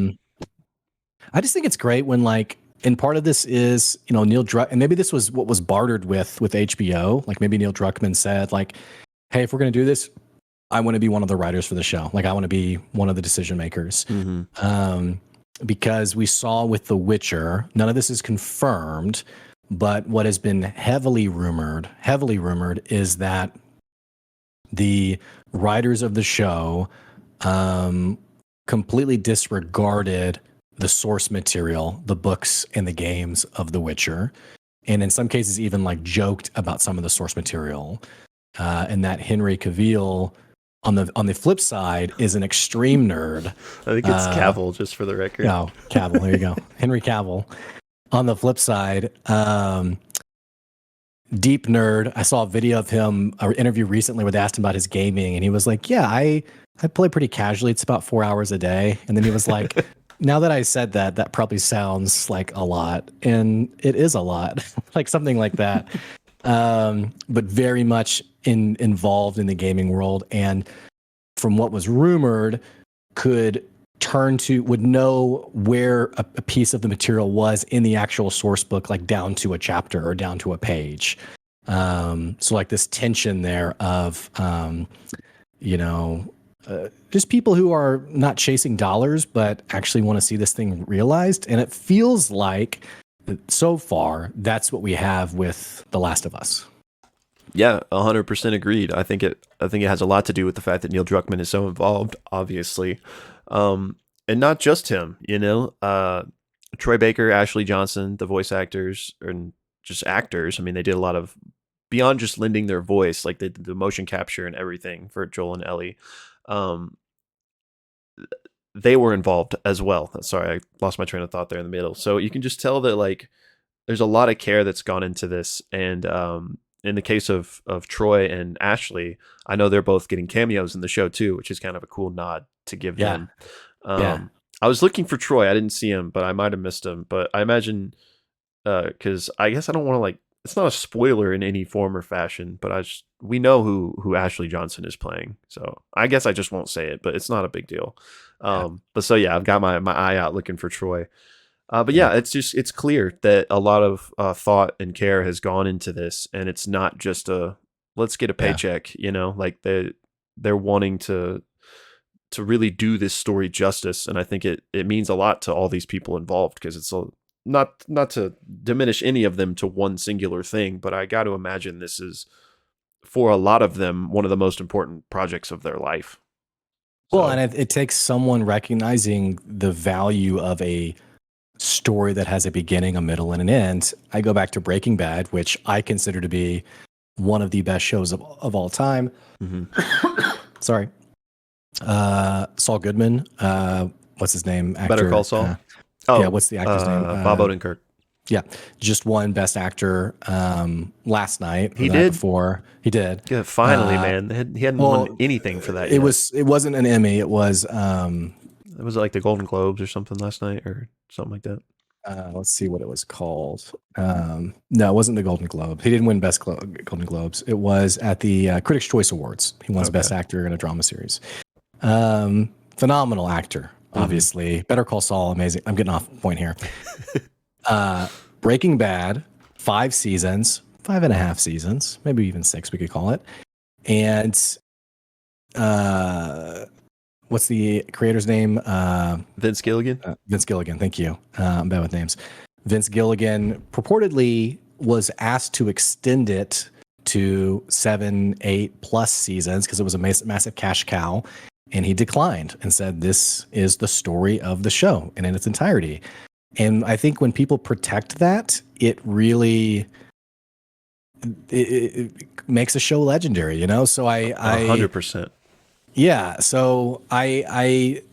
I just think it's great when like, and part of this is, Neil Druck, and maybe this was what was bartered with HBO. Like maybe Neil Druckmann said like, hey, if we're going to do this, I want to be one of the writers for the show. Like I want to be one of the decision makers. Hmm. Because we saw with The Witcher, none of this is confirmed, but what has been heavily rumored is that the writers of the show completely disregarded the source material, the books and the games of The Witcher, and in some cases even like joked about some of the source material, and that Henry Cavill on the flip side is an extreme nerd. I think it's Cavill, just for the record. Oh, Cavill, there you go. Henry Cavill. On the flip side, deep nerd. I saw a video of him, an interview recently where they asked him about his gaming, and he was like, "Yeah, I play pretty casually. It's about 4 hours a day." And then he was like, "Now that I said that, that probably sounds like a lot, and it is a lot, like something like that." But very much involved in the gaming world, and from what was rumored, would know where a piece of the material was in the actual source book, like down to a chapter or down to a page. So like this tension there of, just people who are not chasing dollars, but actually want to see this thing realized. And it feels like so far that's what we have with The Last of Us. Yeah, 100% agreed. I think it has a lot to do with the fact that Neil Druckmann is so involved, obviously, and not just him. Troy Baker, Ashley Johnson, the voice actors and just actors. I mean, they did a lot of beyond just lending their voice, like they did the motion capture and everything for Joel and Ellie. Um, they were involved as well. Sorry, I lost my train of thought there in the middle. So you can just tell that like there's a lot of care that's gone into this, and in the case of Troy and Ashley, I know they're both getting cameos in the show too, which is kind of a cool nod to give Yeah. them. Yeah. I was looking for Troy. I didn't see him, but I might have missed him. But I imagine because I guess I don't want to like. It's not a spoiler in any form or fashion, but we know who Ashley Johnson is playing, so I guess I just won't say it. But it's not a big deal. Yeah. But so yeah, I've got my eye out looking for Troy. But Yeah. yeah, it's clear that a lot of thought and care has gone into this, and it's not just a let's get a Yeah. paycheck. Like they're wanting to really do this story justice, and I think it means a lot to all these people involved because it's not to diminish any of them to one singular thing, but I got to imagine this is for a lot of them one of the most important projects of their life. Well, So, and it takes someone recognizing the value of a story that has a beginning, a middle, and an end. I go back to Breaking Bad, which I consider to be one of the best shows of all time. mm-hmm. Sorry. Saul Goodman. What's his name? Actor. Better Call Saul. Yeah, what's the actor's name? Bob Odenkirk. Yeah, just won Best Actor last night. He the night did? before. He did. Yeah, finally, man. He hadn't won anything for that yet. It wasn't an Emmy. It was it was like the Golden Globes or something last night or something like that. Let's see what it was called. No, it wasn't the Golden Globe. He didn't win Best Golden Globes. It was at the Critics' Choice Awards. He won Best Actor in a Drama Series. Phenomenal actor, obviously. Mm-hmm. Better Call Saul, amazing. I'm getting off point here. Breaking Bad, 5 seasons, 5.5 seasons, maybe even 6, we could call it. And what's the creator's name? Vince Gilligan. Vince Gilligan. Thank you. I'm bad with names. Vince Gilligan purportedly was asked to extend it to 7, 8+ seasons because it was a massive cash cow. And he declined and said, this is the story of the show and in its entirety. And I think when people protect that, it really it makes a show legendary, So 100%. Yeah. So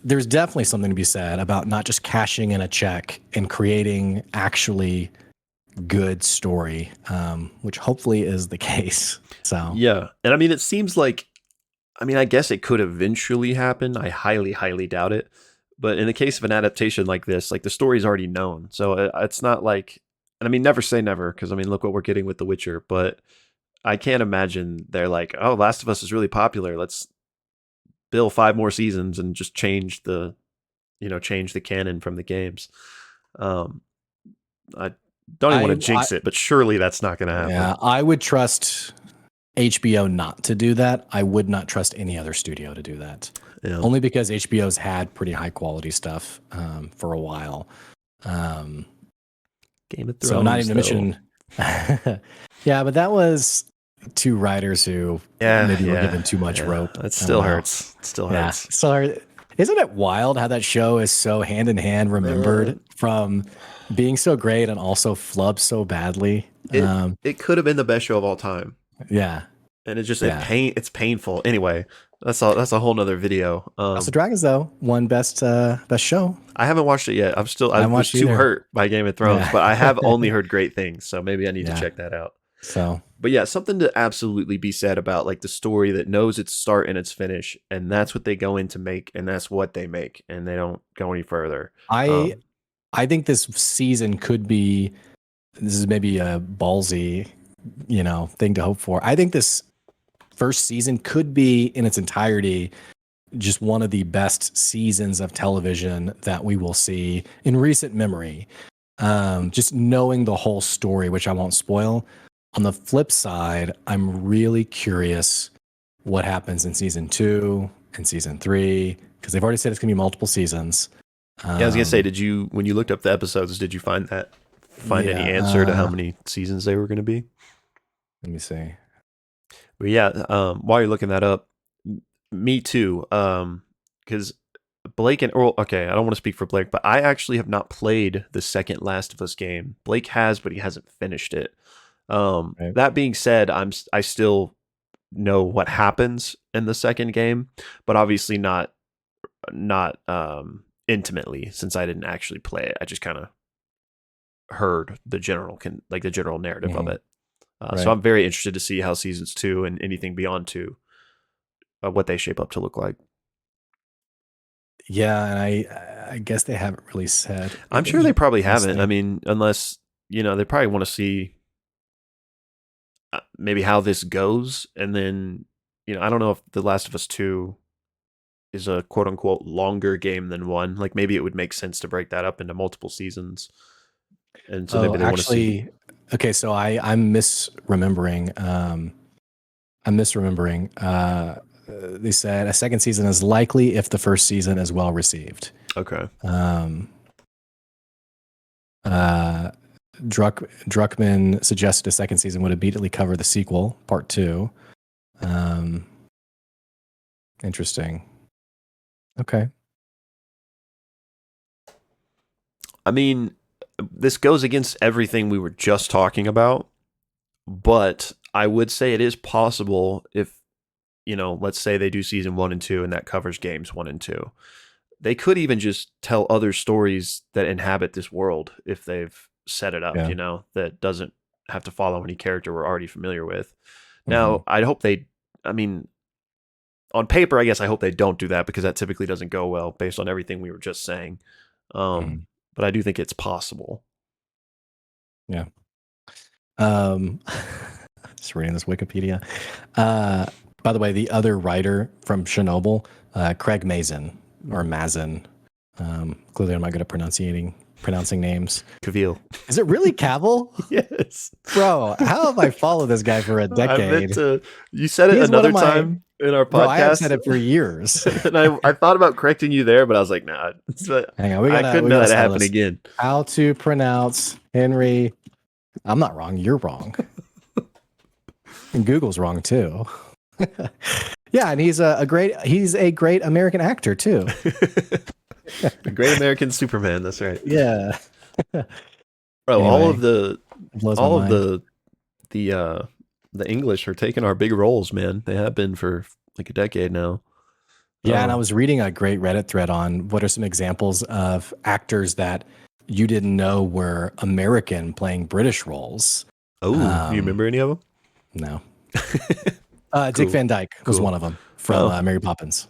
there's definitely something to be said about not just cashing in a check and creating actually good story, which hopefully is the case. So yeah. And I mean, it seems like, I guess it could eventually happen. I highly, highly doubt it. But in the case of an adaptation like this, like the story's already known. So it's not like and I mean, never say never, because I mean, look what we're getting with The Witcher. But I can't imagine they're like, oh, Last of Us is really popular. Let's build 5 more seasons and just change the canon from the games. Um, I don't even want I, to I jinx it, but surely that's not going to happen. yeah, I would trust HBO not to do that. I would not trust any other studio to do that. Yeah. Only because HBO's had pretty high quality stuff for a while. Game of So not Thrones, even to though. mention, yeah, but that was two writers who maybe were given too much rope. It I don't still know. hurts. It still Yeah. hurts. So isn't it wild how that show is so hand in hand remembered Man, from being so great and also flubbed so badly? it could have been the best show of all time, Yeah. and Yeah. it's painful. Anyway, that's a whole nother video. House of Dragons though won best show. I haven't watched it yet. I I haven't was watched too either. hurt by Game of Thrones, Yeah. but I have only heard great things, so maybe I need to Yeah. check that out. So, But yeah, something to absolutely be said about like the story that knows its start and its finish, and that's what they go in to make, and that's what they make, and they don't go any further. I think this season could be, this is maybe a ballsy, thing to hope for. I think this first season could be in its entirety just one of the best seasons of television that we will see in recent memory. Just knowing the whole story, which I won't spoil. On the flip side, I'm really curious what happens in season 2 and season 3, because they've already said it's going to be multiple seasons. Yeah, I was gonna say, when you looked up the episodes, did you find any answer to how many seasons they were going to be? Let me see. But yeah, while you're looking that up, me too. Because Blake and Earl. Okay, I don't want to speak for Blake, but I actually have not played the second Last of Us game. Blake has, but he hasn't finished it. Right. That being said, I still know what happens in the second game, but obviously not intimately, since I didn't actually play it. I just kind of heard the general narrative of it. Right. So I'm very interested to see how seasons 2 and anything beyond 2, what they shape up to look like. Yeah, and I guess they haven't really said. I'm sure they probably haven't. Honestly. I mean, unless they probably want to see maybe how this goes, and then I don't know if The Last of Us 2 is a quote unquote longer game than 1. Like maybe it would make sense to break that up into multiple seasons, and so maybe they want to see. Okay, so I'm misremembering. They said a second season is likely if the first season is well received. Okay. Druckmann suggested a second season would immediately cover the sequel, part 2. Interesting. Okay. I mean, this goes against everything we were just talking about, but I would say it is possible if, let's say they do season 1 and 2 and that covers games 1 and 2. They could even just tell other stories that inhabit this world if they've set it up, that doesn't have to follow any character we're already familiar with. Now, I'd hope on paper, I guess I hope they don't do that, because that typically doesn't go well based on everything we were just saying. But I do think it's possible. Yeah. Just reading this Wikipedia. By the way, the other writer from Chernobyl, Craig Mazin or Mazin. Clearly, I'm not good at pronouncing names. Cavill. Is it really Cavill? Yes. Bro, how have I followed this guy for a decade? You said it another time in our podcast. Bro, I have said it for years. And I thought about correcting you there, but I was like, nah. Hang on, I couldn't let it happen again. How to pronounce Henry? I'm not wrong. You're wrong. And Google's wrong too. Yeah, and he's a great American actor too. The Great American Superman. That's right. Yeah. Bro, Anyway, all of the English are taking our big roles, man. They have been for like a decade now. Yeah, and I was reading a great Reddit thread on what are some examples of actors that you didn't know were American playing British roles. Oh, you remember any of them? No. Dick Van Dyke was one of them from Mary Poppins.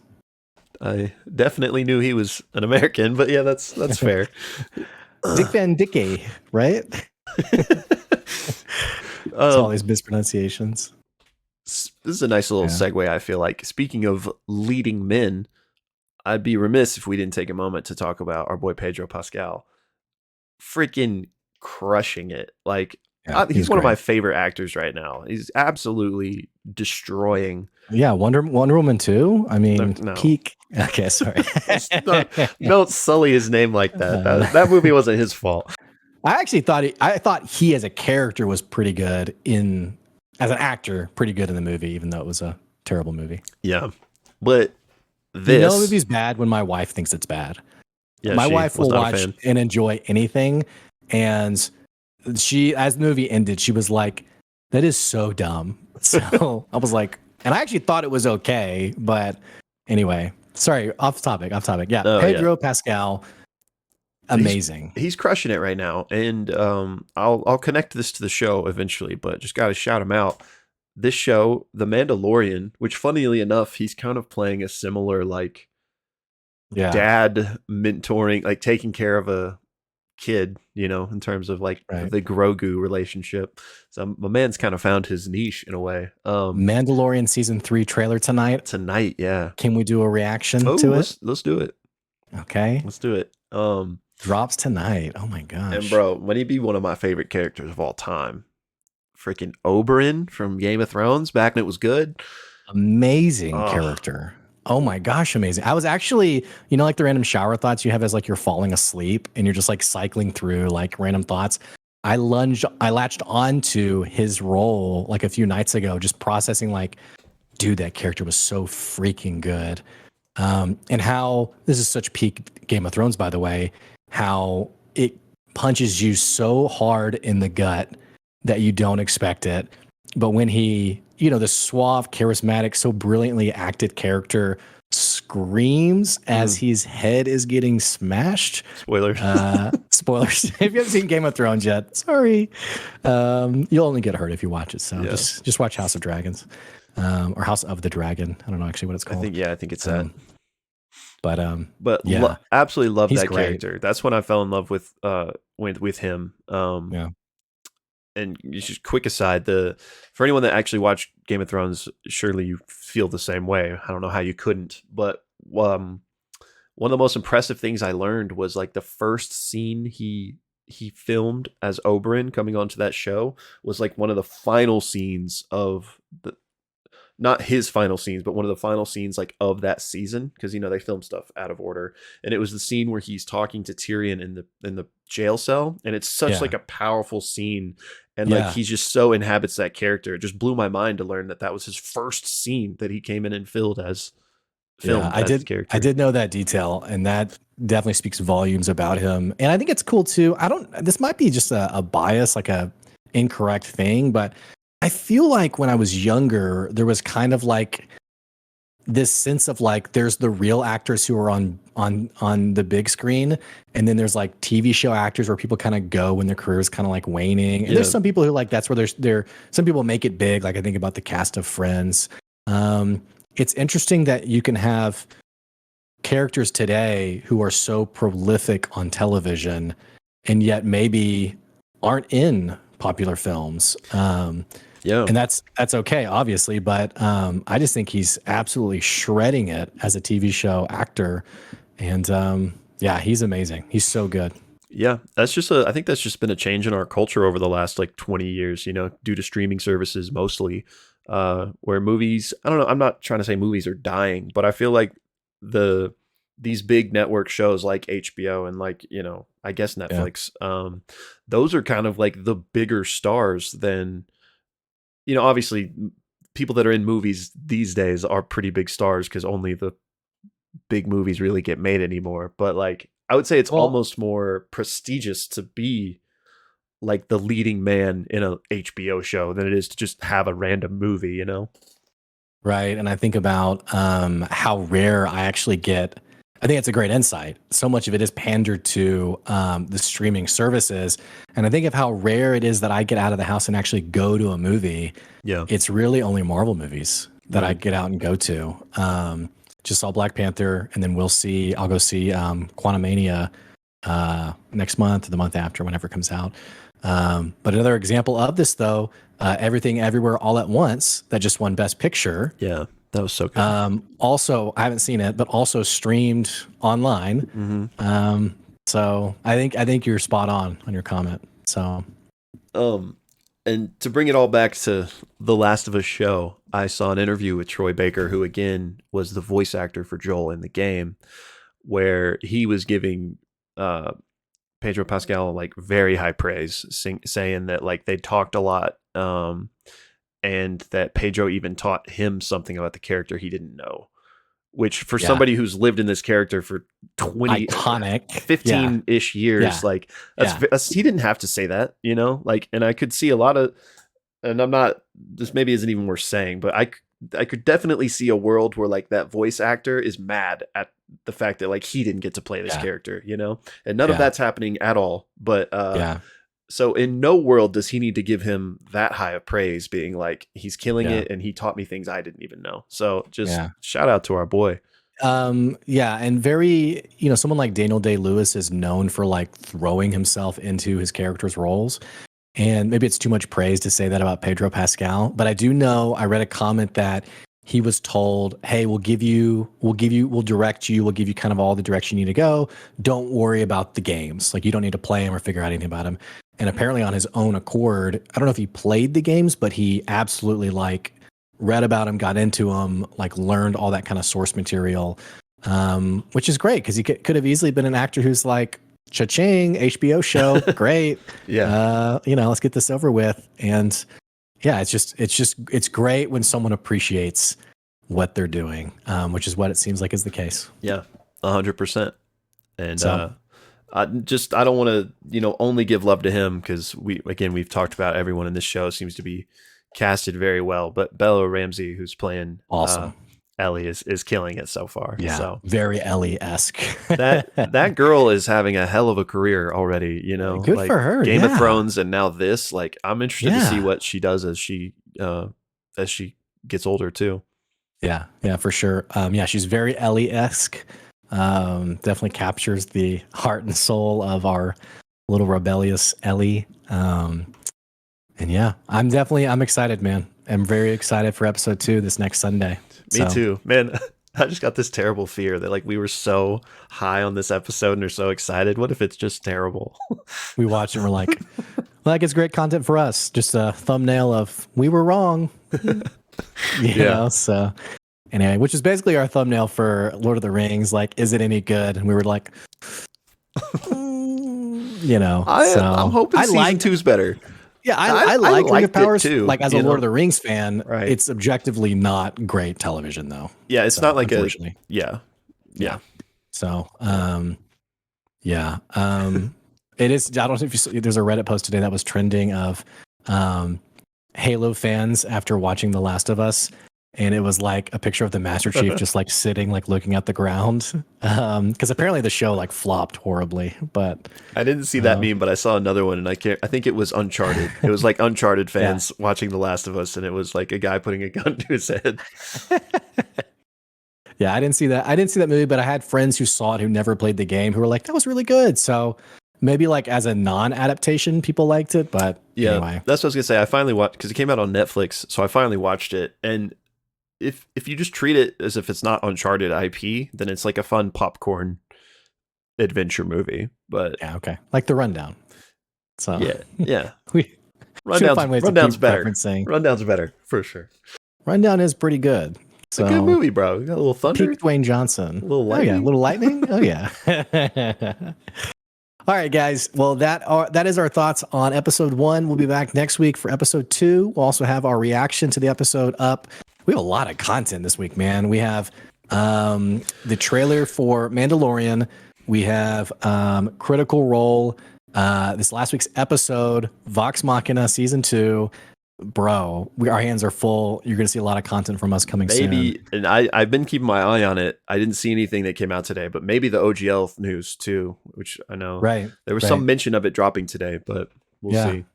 I definitely knew he was an American, but yeah, that's fair. Dick Van Dyke, right? It's all um, these mispronunciations. this is a nice little Yeah. segue. I feel like speaking of leading men, I'd be remiss if we didn't take a moment to talk about our boy Pedro Pascal. Freaking crushing it! Like Yeah. He he's was one of my great. favorite actors right now. He's absolutely destroying. Yeah. Wonder Woman 2. I No, mean, no. peak. Okay. Sorry. Don't sully his name like that. That movie wasn't his fault. I actually thought he as a character was pretty good as an actor, pretty good in the movie, even though it was a terrible movie. Yeah, but You know, a this, movie's bad when my wife thinks it's bad. yeah, My she wife was will not a watch fan. and enjoy anything, and as the movie ended, she was like, "That is so dumb." So I was like, and I actually thought it was okay, but anyway, sorry, off topic, off topic. Yeah, Oh yeah, Pedro Pascal, he's amazing. he's crushing it right now, and I'll connect this to the show eventually, but just got to shout him out. This show, The Mandalorian, which funnily enough, he's kind of playing a similar like Yeah, dad mentoring, like taking care of a kid, you know, in terms of like right. the Grogu relationship. So my man's kind of found his niche in a way. Mandalorian season 3 trailer tonight. Tonight, yeah. Can we do a reaction Oh, to it? let's do it. Okay, Let's do it. drops tonight. Oh my And gosh, bro, when he be one of my favorite characters of all time, freaking Oberyn from Game of Thrones back when it was good. amazing Oh, character. Oh my gosh, amazing. I was actually, like the random shower thoughts you have as like you're falling asleep and you're just like cycling through like random thoughts. I latched onto his role like a few nights ago, just processing like, dude, that character was so freaking good. And how this is such peak Game of Thrones, by the way, how it punches you so hard in the gut that you don't expect it. But when he, the suave, charismatic, so brilliantly acted character screams as his head is getting smashed. spoilers. Spoilers. If you haven't seen Game of Thrones yet, sorry. You'll only get hurt if you watch it. So Yeah. just watch House of Dragons, or House of the Dragon. I don't know actually what it's called. I think it's that. But But yeah, absolutely love he's that great. character. That's when I fell in love with him. Yeah. And just quick aside, for anyone that actually watched Game of Thrones, surely you feel the same way. I don't know how you couldn't, but one of the most impressive things I learned was like the first scene he filmed as Oberyn coming onto that show was like one of the final scenes of the not his final scenes, but one of the final scenes like of that season, because they film stuff out of order, and it was the scene where he's talking to Tyrion in the jail cell, and it's such Yeah. like a powerful scene, and like Yeah. he just so inhabits that character. It just blew my mind to learn that was his first scene that he came in and Yeah. filmed as his I character. did know that detail, and that definitely speaks volumes about him. And I think it's cool too. This might be just a bias, like a incorrect thing, but I feel like when I was younger, there was kind of like this sense of like there's the real actors who are on the big screen, and then there's like TV show actors where people kind of go when their career is kind of like waning. And there's Yeah, some people who like that's where they're some people make it big. Like I think about the cast of Friends. It's interesting that you can have characters today who are so prolific on television and yet maybe aren't in popular films. yeah, And that's okay, obviously, but I just think he's absolutely shredding it as a TV show actor, and yeah, he's amazing. He's so good. yeah. I think that's just been a change in our culture over the last like 20 years. Due to streaming services mostly, where movies. I don't know. I'm not trying to say movies are dying, but I feel like the these big network shows like HBO and like I guess Yeah, Netflix, those are kind of like the bigger stars than obviously people that are in movies these days are pretty big stars because only the big movies really get made anymore. But like I would say it's well, almost more prestigious to be like the leading man in a HBO show than it is to just have a random movie. right. And I think about how rare I actually get. I think it's a great insight. So much of it is pandered to the streaming services, and I think of how rare it is that I get out of the house and actually go to a movie. Yeah. It's really only Marvel movies that I Mm. get out and go to. Just saw Black Panther, and then I'll go see Quantumania next month or the month after, whenever it comes out. But another example of this, though, Everything Everywhere All at Once, that just won Best Picture. Yeah, that was so good. Also, I haven't seen it, but also streamed online. So I think you're spot on your comment. So And to bring it all back to the Last of Us show, I saw an interview with Troy Baker, who again was the voice actor for Joel in the game, where he was giving Pedro Pascal like very high praise, saying that like they talked a lot, and that Pedro even taught him something about the character he didn't know. Which for somebody who's lived in this character for 20 iconic 15-ish years, like that's he didn't have to say that, you know, like, and I could see a lot of, and I'm not, this maybe isn't even worth saying, but I could definitely see a world where like that voice actor is mad at the fact that like he didn't get to play this character, you know, and none of that's happening at all. But so in no world does he need to give him that high of praise, being like, he's killing it and he taught me things I didn't even know. So just shout out to our boy. And very, someone like Daniel Day-Lewis is known for like throwing himself into his character's roles. And maybe it's too much praise to say that about Pedro Pascal, but I do know, I read a comment that he was told, hey, we'll direct you, we'll give you kind of all the direction you need to go. Don't worry about the games. Like, you don't need to play them or figure out anything about them. And apparently on his own accord, I don't know if he played the games, but he absolutely like read about them, got into them, like learned all that kind of source material, which is great because he could have easily been an actor who's like, cha-ching, HBO show, great. Let's get this over with. And yeah, it's great when someone appreciates what they're doing, which is what it seems like is the case. Yeah, 100%. And I don't want to, only give love to him because we've talked about everyone in this show seems to be casted very well, but Bella Ramsey, who's playing awesome Ellie, is killing it so far. Yeah, so very Ellie-esque. that girl is having a hell of a career already. Good like for her. Game of Thrones, and now this. Like, I'm interested to see what she does as she gets older too. Yeah, for sure. She's very Ellie-esque. Definitely captures the heart and soul of our little rebellious Ellie. And yeah, I'm excited, man. I'm very excited for episode 2 this next Sunday. Me too, man. I just got this terrible fear that like we were so high on this episode and are so excited. What if it's just terrible? We watch it and we're like, it's great content for us. Just a thumbnail of we were wrong. you know, so anyway, which is basically our thumbnail for Lord of the Rings. Like, is it any good? And we were like, I'm hoping season 2's better. Yeah, I like Ring of Power too. Like, as a Lord of the Rings fan, right. It's objectively not great television, though. Yeah, it's not like unfortunately. Yeah. So, it is. I don't know if you see, there's a Reddit post today that was trending of Halo fans after watching The Last of Us, and it was like a picture of the Master Chief just like sitting, like looking at the ground, because apparently the show like flopped horribly. But I didn't see that meme, but I saw another one, and I think it was Uncharted. It was like Uncharted fans watching The Last of Us, and it was like a guy putting a gun to his head. Yeah, I didn't see that. I didn't see that movie, but I had friends who saw it who never played the game who were like, "That was really good." So maybe like as a non-adaptation, people liked it. But anyway, that's what I was gonna say. I finally watched because it came out on Netflix, so I finally watched it, and if you just treat it as if it's not Uncharted IP, then it's like a fun popcorn adventure movie. But like The Rundown. So yeah, we Rundown's better. Rundown's better for sure. Rundown is pretty good. It's a good movie, bro. You got a little thunder, peak Dwayne Johnson, a little lightning. A little lightning. Oh yeah. All right, guys. Well, that is our thoughts on episode 1. We'll be back next week for episode 2. We'll also have our reaction to the episode up. We have a lot of content this week, man. We have the trailer for Mandalorian. We have Critical Role. This last week's episode, Vox Machina Season 2. Bro, our hands are full. You're going to see a lot of content from us coming soon. And I've been keeping my eye on it. I didn't see anything that came out today, but maybe the OGL news too, which I know. Right. There was some mention of it dropping today, but we'll see.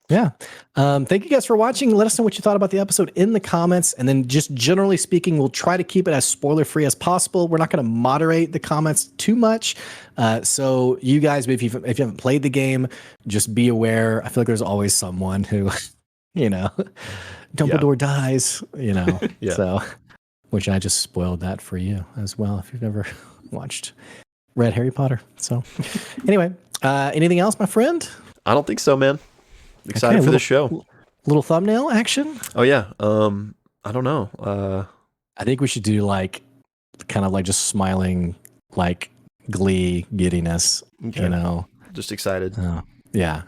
Yeah. Thank you guys for watching. Let us know what you thought about the episode in the comments. And then just generally speaking, we'll try to keep it as spoiler free as possible. We're not going to moderate the comments too much. So you guys, if you haven't played the game, just be aware. I feel like there's always someone who, Dumbledore dies, Yeah. So, which I just spoiled that for you as well. If you've never watched read Harry Potter. So anyway, anything else, my friend? I don't think so, man. Excited for the show. Little thumbnail action. Oh yeah. I don't know. I think we should do like kind of like just smiling, like glee giddiness. Okay. Just excited. Yeah.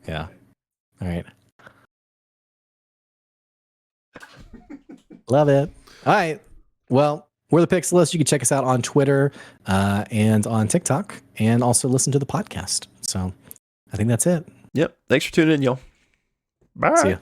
All right. Love it. All right. Well, we're the Pixelists. You can check us out on Twitter and on TikTok, and also listen to the podcast. So I think that's it. Yep. Thanks for tuning in, y'all. Bye. See ya.